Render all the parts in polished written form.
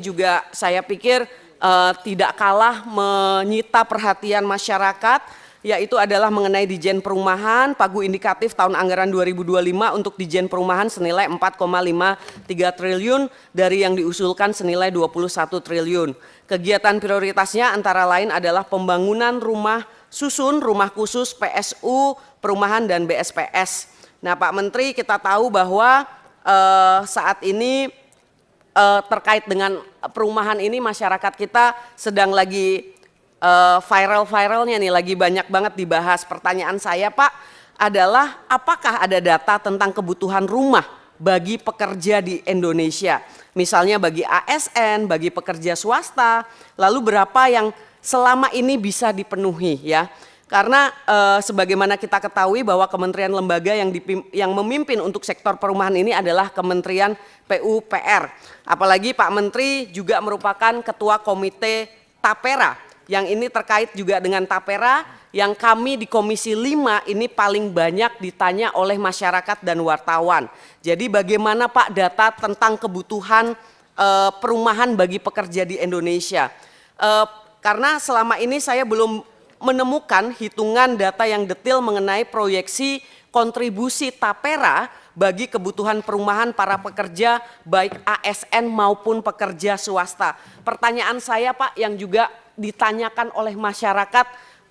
Juga saya pikir tidak kalah menyita perhatian masyarakat, yaitu adalah mengenai Dijen Perumahan, pagu indikatif tahun anggaran 2025 untuk Dijen Perumahan senilai 4,53 triliun dari yang diusulkan senilai 21 triliun. Kegiatan prioritasnya antara lain adalah pembangunan rumah susun, rumah khusus, PSU, perumahan dan BSPS. Nah Pak Menteri, kita tahu bahwa saat ini terkait dengan perumahan ini masyarakat kita sedang lagi viral-viralnya nih, lagi banyak banget dibahas. Pertanyaan saya Pak adalah apakah ada data tentang kebutuhan rumah bagi pekerja di Indonesia? Misalnya bagi ASN, bagi pekerja swasta, lalu berapa yang selama ini bisa dipenuhi ya? Karena sebagaimana kita ketahui bahwa kementerian lembaga yang memimpin untuk sektor perumahan ini adalah Kementerian PUPR. Apalagi Pak Menteri juga merupakan Ketua Komite Tapera, yang ini terkait juga dengan Tapera yang kami di Komisi 5 ini paling banyak ditanya oleh masyarakat dan wartawan. Jadi bagaimana Pak data tentang kebutuhan perumahan bagi pekerja di Indonesia? Karena selama ini saya belum menemukan hitungan data yang detail mengenai proyeksi kontribusi Tapera bagi kebutuhan perumahan para pekerja baik ASN maupun pekerja swasta. Pertanyaan saya Pak yang juga ditanyakan oleh masyarakat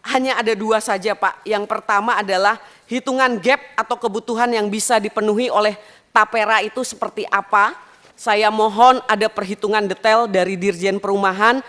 hanya ada dua saja Pak. Yang pertama adalah hitungan gap atau kebutuhan yang bisa dipenuhi oleh Tapera itu seperti apa? Saya mohon ada perhitungan detail dari Dirjen Perumahan,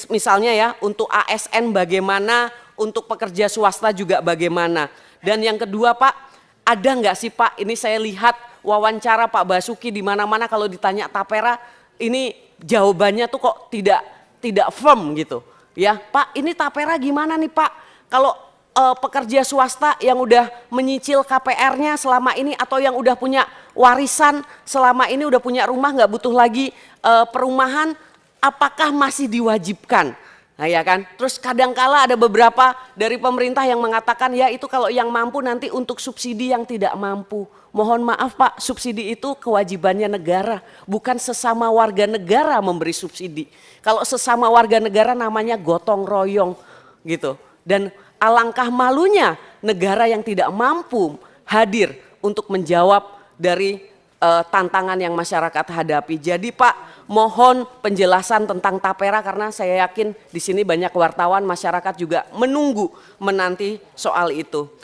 misalnya ya untuk ASN bagaimana, untuk pekerja swasta juga bagaimana. Dan yang kedua Pak, ada nggak sih Pak, ini saya lihat wawancara Pak Basuki di mana-mana kalau ditanya Tapera, ini jawabannya tuh kok tidak firm gitu. Ya Pak, ini Tapera gimana nih Pak? Kalau pekerja swasta yang udah menyicil KPR-nya selama ini atau yang udah punya warisan selama ini, udah punya rumah, nggak butuh lagi perumahan, apakah masih diwajibkan? Nah ya kan, terus kadangkala ada beberapa dari pemerintah yang mengatakan ya itu kalau yang mampu nanti untuk subsidi yang tidak mampu. Mohon maaf Pak, subsidi itu kewajibannya negara, bukan sesama warga negara memberi subsidi. Kalau sesama warga negara namanya gotong royong gitu. Dan alangkah malunya negara yang tidak mampu hadir untuk menjawab dari tantangan yang masyarakat hadapi. Jadi Pak, mohon penjelasan tentang Tapera karena saya yakin di sini banyak wartawan, masyarakat juga menanti soal itu.